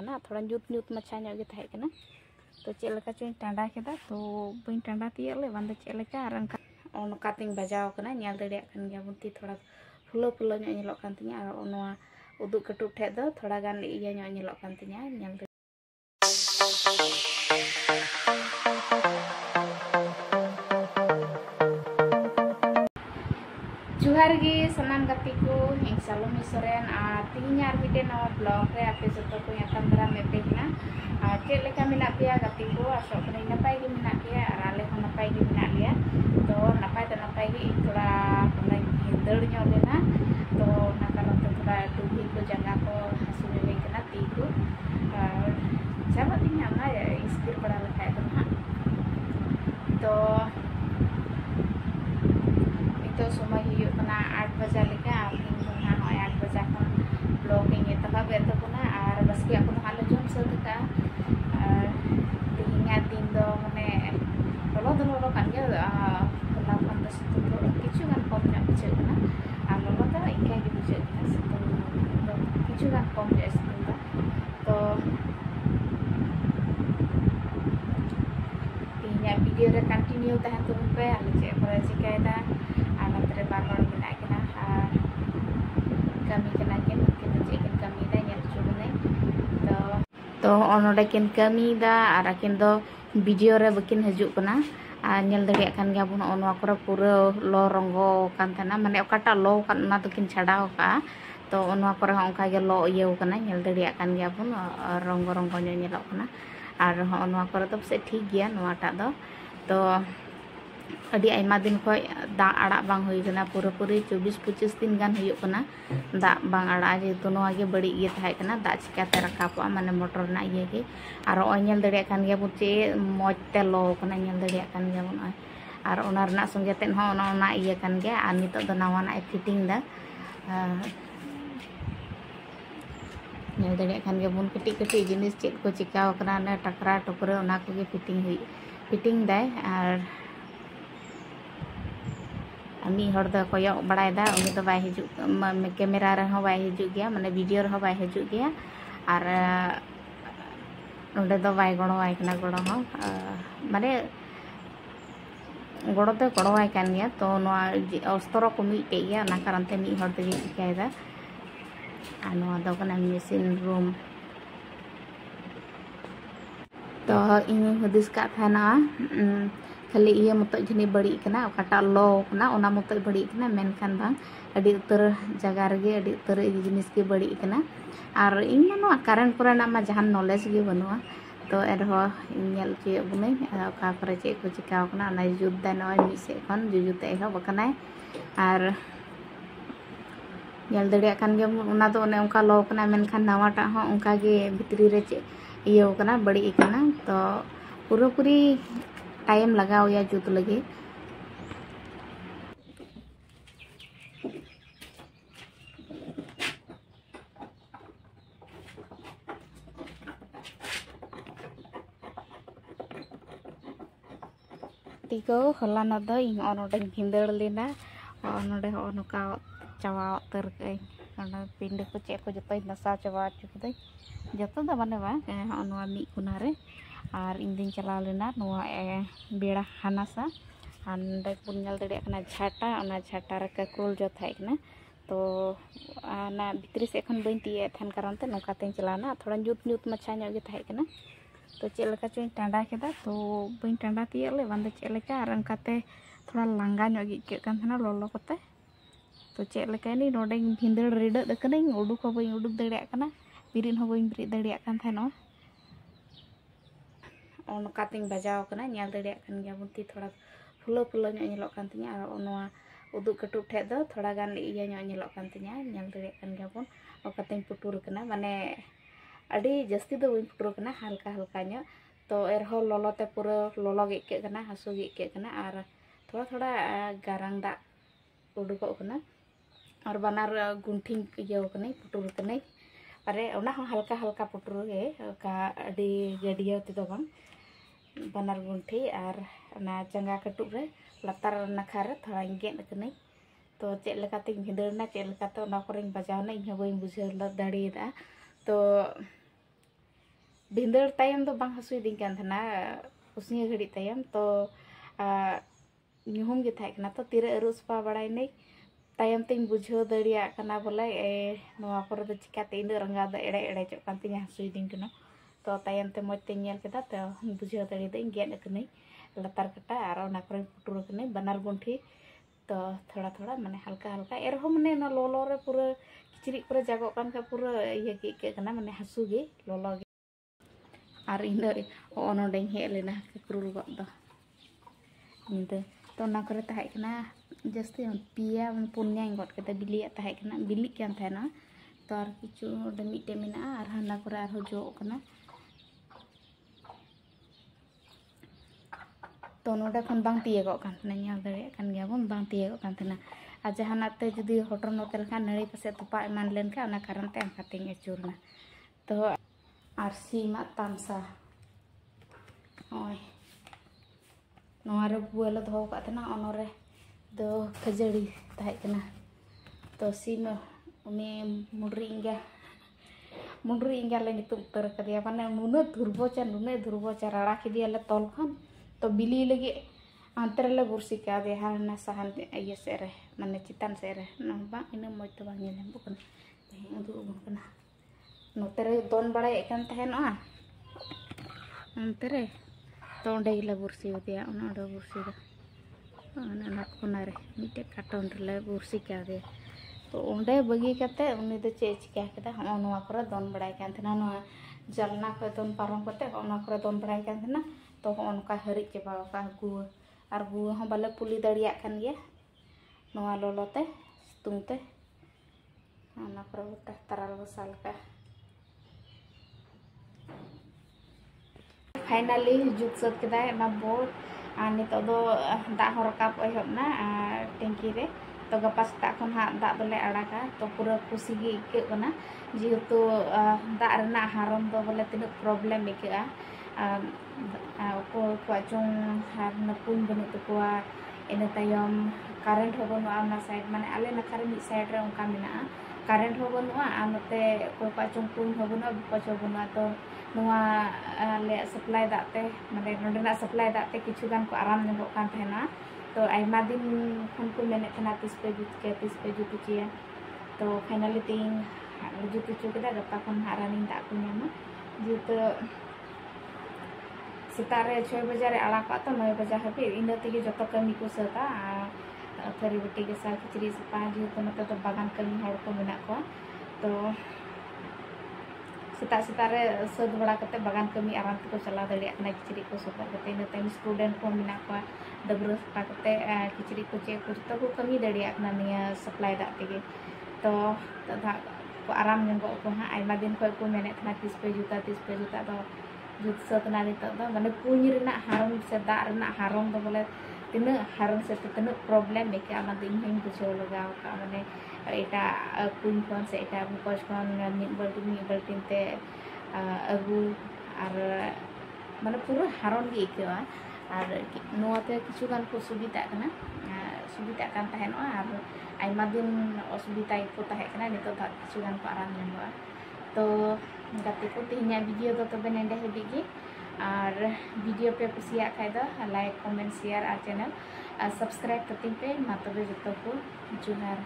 ना थोड़ा ᱧᱩᱛ ᱧᱩᱛ ᱢᱟᱪᱷᱟ ᱧᱚᱜ ᱜᱮ ᱛᱟᱦᱮᱸ ᱠᱟᱱᱟ तो चेक लेका चों टांडा केदा तो बई टांडा तिया ले बांदे चेक लेका आर अनका तिंग बजाव कना ᱧᱮᱞ दाड़िया कान गया बुती थोड़ा फुलो फुलो ᱧᱚᱜ ᱧᱮᱞᱚᱜ कान तिया आर ओनवा उदुग कटुब ठे दो थोड़ा गान इया ᱧᱚᱜ ᱧᱮᱞᱚᱜ कान तिया ᱧᱮल जुहार गे सनाम गति को इन सालोमी सोरेन और तीन आर मिटे नवा ब्लॉग रे आपे जतो को यातम दरा मेपेना और चेक लेका मिना पिया गति को आसो कने नपाय गे मिना पिया और आले हो नपाय गे मिना लिया तो नपाय गे थोड़ा कने दड़ ᱧᱚᱜ लेना तो ना कारण तो थोड़ा डुबी को जगह को हसु ले कना ती को चाबा दिना ना स्किर पड़ा लखाय तो ना तो तो समय हुई 8 बजा लेका और इन ना 8 बजा खन ब्लॉग इन तहब एतबना और बसके को हाले जम सदका और तिहिना दिन दो माने लोलो कान गया होला खन दस तो किछु गान कम ना बुझे ना और लोलो तो इनका के बुझे ना तो किछु गान कम जैसे तो तिहिना वीडियो रे कंटिन्यू तहन तुम पे आले जे पर चिकायदा नतरे बार बार मिला के ना कमी कना के किन चेकिन कमी दा नेल चुबने तो ओनोडे किन कमी दा आर किन दो वीडियो रे बकिन हजू कना आ नेल दड़िया कान गया बुन ओनवा करे पूरा लो रंगो कान तना माने ओकाटा लो कान ना तो किन छाड़ाव का तो ओनवा करे ओंका गे लो इयो कना नेल दड़िया कान गया बुन रंगो रंगो नेलो कना आर ओनवा करे तो से ठीक गया नवाटा दो तो अड़ी आयमा दिन खो दा आड़ा बांग हुई कना पूरा पूरी 24-25 दिन गान हुई कना दा बांग आड़ा जेतु नवा गे बड़ी ये थाय कना दा चिकाते रखापा माने मोटर ना ये गे आर ओनेल दड़िया कान गया बुचे मौज ते लो कना नेल दड़िया कान गया बुन आर ओना रना संगे तेन हो ओना ये कान गया आर नितो द नवा ना फिटिंग दा नेल दड़िया कान गया बुन कटी कटी जिनिस चेक को चिकाव कना ने टकरा टुकरा ओना को गे फिटिंग दाय आर मी हर द कोयो बड़ायदा उनी तो बाय हिजु कैमरा रे हो बाय हिजु गया माने वीडियो रे हो बाय हिजु गया और नोडे दो बाय गणो आय कना गणो हो माने गणो तो गणो आय कान गया तो नो अस्त्र को मीटे गया ना कारण ते मी हर ते चिकायदा आ नो दो कना मशीन रूम तो इन हदिस का था ना खाली ये मत जनी बड़ी कना ओकाटा लो कना ओना मत बड़ी कना मेनखान बांग अडी उतर जगह रे अडी उतर जिनिस के बड़ी कना और इन नो करंट करना मा जहान नॉलेज गे बनुआ तो एरहो नेल चे बुनै ओका करे चे को चिकाव कना ना जुद्दा नय मी से खन जुजुते हो बकनाय और नेल दड़िया कान गे ओना तो ओने ओका लो कना मेनखान नवाटा हो ओका गे भितरी रे चे इयो कना बड़ी कना तो पूरा पूरी टाइम लगाओ या जुत लगे तीको होला न द इन ओनोडे भिंदड़ लेना ओनोडे ओनका चावा तर के ओना पिंड को चेक को जतय नसा चावा चुकदे जतो द माने बा ओनवा मी कुना रे और इन दिन चला लेना नवा बेड़ा हानासा अंडे पुनल दड़िया कना झाटा ओना झाटा रे ककुल जो थाय कना तो ना भितरी से एखन बइन तिए थान कारण ते नोका ते चलाना थोड़ा ᱧᱩᱛ ᱧᱩᱛ मछा ᱧᱚᱜ गे थाय कना तो चेक लेका चों टांडा केदा तो बइन टांडा तिए ले बांदे चेक लेका और अनकाते थोड़ा लांगा ᱧᱚᱜ गे के कान थाना लोलो कोते तो चेक लेका नि नोडे भिंदड़ रेड दकने उडुक हो बइन उडुक दड़िया कना बिरिन हो बइन बिरि दड़िया कान थानो ओनका तिंग बजाव कना ᱧᱮल दड़िया कान गया बुती थोड़ा फुलो फुलो ᱧᱚᱜ ᱧᱮᱞᱚᱜ कान तिया और ओनवा उदुग कटुब ठे दो थोड़ा गान इया ᱧᱚᱜ ᱧᱮᱞᱚᱜ कान तिया ᱧᱮल दड़िया कान गया बुन ओका तिंग पुटुर कना माने अड़ी जस्ती दो बइन पुटुर कना हल्का हल्का ᱧᱚᱜ तो एरहो लोलो ते पूरा लोलो गे के कना हसु गे के कना और थोड़ा थोड़ा गारंग दा उडुको कना और बनार गुंठी इयो कने पुटुर कने अरे ओना हल्का हल्का पुटुर गे का अड़ी गडियो ते दो बांग बनार गुंठी और ना चंगा कटुब रे लतार नखा रे थोड़ा गेद कने तो चेक लेकाते भिंदड़ना चेक लेकाते ओना करे बजावना इन बई बुझे दाड़ीदा तो भिंदर तायम तो बांग हसुई दिन कान थना उसिया घड़ी तायम तो ᱧᱩᱦᱩᱢ ᱜᱮ ᱛᱟᱦᱮᱸ ᱠᱟᱱᱟ ᱛᱚ ᱛᱤᱨᱮ ᱟᱹᱨᱩᱵ ᱥᱟᱯᱷᱟ ᱵᱟᱲᱟᱭ ᱱᱟᱹᱧ ᱛᱟᱭᱚᱢ ᱛᱮᱧ ᱵᱩᱡᱷᱟᱹᱣ ᱫᱟᱲᱮᱭᱟᱜ ᱠᱟᱱᱟ ᱵᱚᱞᱮ ᱱᱚᱣᱟ ᱠᱚᱨᱮ ᱫᱚ ᱪᱤᱠᱟᱹᱛᱮ ᱤᱱᱟᱹ ᱨᱟᱸᱜᱟᱣ ᱫᱚ ᱮᱲᱮ ᱮᱲᱮᱡᱚᱜ ᱠᱟᱱ ᱛᱤᱧᱟ ᱦᱟᱹᱥᱩᱭᱫᱤᱧ ᱠᱟᱱᱟ ᱛᱚ ᱛᱟᱭᱚᱢ ᱛᱮ ᱢᱚᱡᱽ ᱛᱮᱧ ᱧᱮᱞ ᱠᱮᱫᱟ ᱛᱚ ᱵᱩᱡᱷᱟᱹᱣ ᱫᱟᱲᱮᱭᱟᱫᱟᱹᱧ ᱜᱮᱫ ᱟᱠᱟᱱᱟᱹᱧ ᱞᱟᱛᱟᱨ ᱠᱟᱴᱟ ᱟᱨ ᱚᱱᱟ ᱠᱚᱨᱮᱧ ᱯᱩᱴᱩᱨ ᱟᱠᱟᱱᱟᱹᱧ ᱵᱟᱱᱟᱨ ᱜᱚᱱᱴᱷᱤ ᱛᱚ ᱛᱷᱚᱲᱟ ᱛᱷᱚᱲᱟ ᱢᱟᱱᱮ ᱦᱟᱞᱠᱟ ᱦᱟᱞᱠᱟ ᱮᱨᱦᱚᱸ ᱢᱟᱱᱮ ᱚᱱᱟ ᱞᱚᱞᱚ ᱨᱮ ᱯᱩᱨᱟᱹ ᱠᱤᱪᱨᱤᱡ ᱠᱚᱨᱮ ᱡᱟᱜᱚᱜ ᱠᱟᱱ ᱠᱷᱟᱱ ᱯᱩᱨᱟᱹ ᱤᱭᱟᱹ ᱜᱮ ᱟᱹᱭᱠᱟᱹᱜ ᱠᱟᱱᱟ ᱢᱟᱱᱮ ᱦᱟᱹᱥᱩ ᱜᱮ ᱞᱚᱞᱚ ᱜᱮ ᱟᱨ ᱤᱧ ᱫᱚ ᱱᱚᱰᱮᱧ ᱦᱮᱡ ᱞᱮᱱᱟ ᱠᱟᱹᱠᱨᱩᱞ ᱜᱚᱫ ᱫᱚ ᱧᱤᱫᱟᱹ ᱛᱚ ᱚᱱᱟ ᱠᱚᱨᱮ ᱛᱟᱦᱮᱸ ᱠᱟᱱᱟ ᱡᱟᱹᱥᱛᱤ ᱯᱮᱭᱟ ᱯᱩᱱᱭᱟᱧ ᱜᱚᱫ ᱠᱮᱫᱟ ᱵᱤᱞᱤᱭᱟᱜ ᱛᱟᱦᱮᱸ ᱠᱟᱱᱟ ᱵᱤᱞᱤᱜ ᱠᱟᱱ ᱛᱟᱦᱮᱱᱟ ᱛᱚ ᱟᱨ ᱠᱤᱪᱷᱩ ᱚᱸᱰᱮ ᱢᱤᱫᱴᱮᱡ ᱢᱮᱱᱟᱜᱼᱟ ᱟᱨ ᱦᱟᱱᱟ ᱠᱚᱨᱮ ᱟᱨᱦᱚᱸ ᱡᱚᱜ ᱠᱟᱱᱟ ᱛᱚ ᱱᱚᱰᱮ ᱠᱷᱚᱱ ᱵᱟᱝ ᱛᱤᱭᱟᱹᱜᱚᱜ ᱠᱟᱱ ᱛᱟᱦᱮᱱᱟ ᱧᱮᱞ ᱫᱟᱲᱮᱭᱟᱜ ᱠᱟᱱ ᱜᱮᱭᱟᱵᱚᱱ ᱵᱟᱝ ᱛᱤᱭᱟᱹᱜᱚᱜ ᱠᱟᱱ ᱛᱟᱦᱮᱱᱟ ᱟᱨ ᱡᱟᱦᱟᱱᱟᱜ ᱛᱮ ᱡᱩᱫᱤ ᱦᱚᱴᱚᱨ ᱱᱚᱛᱮ ᱞᱮᱠᱷᱟᱱ ᱱᱟᱹᱲᱤ ᱯᱟᱥᱮᱡ ᱛᱚᱯᱟ ᱮᱢᱟᱱ ᱞᱮᱱᱠᱷᱟᱱ ᱚᱱᱟ ᱠᱟᱨᱚᱱ ᱛᱮ ᱚᱱᱠᱟᱛᱮᱧ ᱟᱹᱪᱩᱨᱱᱟ ᱛᱚ ᱟᱨ ᱥᱤᱢᱟᱜ ᱛᱟᱢᱥᱟ ᱱᱚᱜᱼᱚᱭ ᱱᱚᱣᱟ ᱨᱮ ᱵᱩᱣᱟᱹᱞᱮ ᱫᱚᱦᱚ ᱟᱠᱟᱫ ᱛᱟᱦᱮᱱᱟ ᱚᱱᱚᱨᱮ ᱫᱚ ᱠᱷᱟᱹᱡᱟᱹᱲᱤ ᱛᱟᱦᱮᱸ ᱠᱟᱱᱟ ᱛᱚ ᱥᱤᱢ ᱩᱱᱤ ᱢᱩᱰᱨᱤ ᱮᱸᱜᱟ ᱞᱮ ᱧᱩᱛᱩᱢ ᱩᱛᱟᱹᱨ ᱠᱟᱫᱮᱭᱟ ᱢᱟᱱᱮ ᱱᱩᱱᱟᱹᱜ ᱫᱷᱩᱨᱵᱚᱪᱟ ᱨᱟᱲᱟ ᱠᱮᱫᱮᱭᱟᱞᱮ ᱛᱚᱞ ᱠᱷᱚᱱ ᱛᱚ ᱵᱤᱞᱤ ᱞᱟᱹᱜᱤᱫ ᱦᱟᱱᱛᱮ ᱨᱮᱞᱮ ᱵᱩᱨᱥᱤ ᱠᱟᱣᱫᱮᱭᱟ ᱦᱟᱱᱟ ᱥᱟᱦᱟᱱ ᱤᱭᱟᱹ ᱥᱮᱫ ᱨᱮ ᱢᱟᱱᱮ ᱪᱮᱛᱟᱱ ᱥᱮᱫ ᱨᱮ ᱵᱟᱝ ᱤᱱᱟᱹ ᱢᱚᱡᱽ ᱫᱚ ᱵᱟᱝ ᱧᱮᱞ ᱧᱟᱢᱚᱜ ᱠᱟᱱᱟ ᱩᱫᱩᱜ ᱟᱵᱚᱱ ᱠᱟᱱᱟ ᱱᱚᱛᱮ ᱨᱮ ᱫᱚᱱ ᱵᱟᱲᱟᱭᱮᱫ ᱠᱟᱱ ᱛᱟᱦᱮᱱᱚᱜᱼᱟ ᱚᱱᱛᱮ ᱨᱮ ᱛᱚ ᱚᱸᱰᱮ ᱜᱮᱞᱮ ᱵᱩᱨᱥᱤ ᱟᱫᱮᱭᱟ ᱚᱸᱰᱮ ᱵᱩᱨᱥᱤ ᱫᱚ ᱚᱱᱟ ᱠᱚᱱᱟ ᱨᱮ ᱢᱤᱫᱴᱮᱡ ᱠᱟᱴᱚᱱ ᱨᱮᱞᱮ ᱵᱩᱨᱥᱤ ᱠᱟᱣᱫᱮᱭᱟ तो ओंडे बगी कते उनी दो चे चिका केदा हम नोआ करे दोन बड़ाई कान थना नोआ जलना को दोन पारम कते ओना करे दोन बड़ाई कान थना तो ओनका हरि चबा का गुआ और गुआ हम बाले पुली दड़िया कान गया नोआ लोलोते तुमते ओना करे उता तराल बसाल का फाइनली जुट सत केदा ना बोल आ नितो दो दा हो रकाब एहबना टैंकी रे तो गपा सेता खन हा दा दोले अड़ागा तो पूरा खुशी गे इकना जेहेतु दा रना हारम दो बोले तिना प्रॉब्लम इकआ को चों हार नकुन बनु तकुआ इन तायम करेंट हो बनुआ ना साइड माने आले नखारे मि साइड रे उनका मेना करेंट हो बनुआ आ नते को चों कुन हो बनुआ बको बनुआ तो नोआ ले सप्लाई दाते माने नोडेना सप्लाई दाते किछु गान को आराम नेबो कान थेना तो आयमा दिन खन को मेने तना तीस पे जुट चिया तो फाइनली तीन जुट चुकेदा गपा खन हारानी दा को न्यामा जेतो सितारे 6 बजे रे आड़ा का तो 9 बजे हाबि इना तेगे जतो कमी को सता थरी बटी के सा खिचड़ी सपा जेतो नते तो बागान कमी हर को मेना को तो सितारे सद बड़ा कते बागान कमी आराम को चला दड़िया ना खिचड़ी को सपा कते इन टाइम स्टूडेंट को मेना को डबरो सपा कते खिचड़ी को चे को तो कमी दड़िया ना निया सप्लाई दा तेगे तो दा को आराम नेगो को हा आयमा दिन को मेने तना 30 पे जुता तो जुत सतना नित दो माने कुኝ रेना हारम से दा रेना हारम दो बोले तिना हारम से तिना प्रॉब्लम मेके आना दिन हिं बुझो लगाव का माने एटा कुኝ खन से एटा बुकस खन मी बल्टी ते अगु आर माने पूरा हारम गे इकवा आर नोते किछु गान को सुविधा कना सुविधा कान तहनो आर आयमा दिन असुविधा को तहे कना नितो दा किछु गान को आराम नेबा तो गाते को तेहना वीडियो दो तबे नेंडे हेबिगी और वीडियो पे कुसिया खाय दो लाइक कमेंट शेयर और चैनल सब्सक्राइब करते पे मा तबे जतो को जुहार।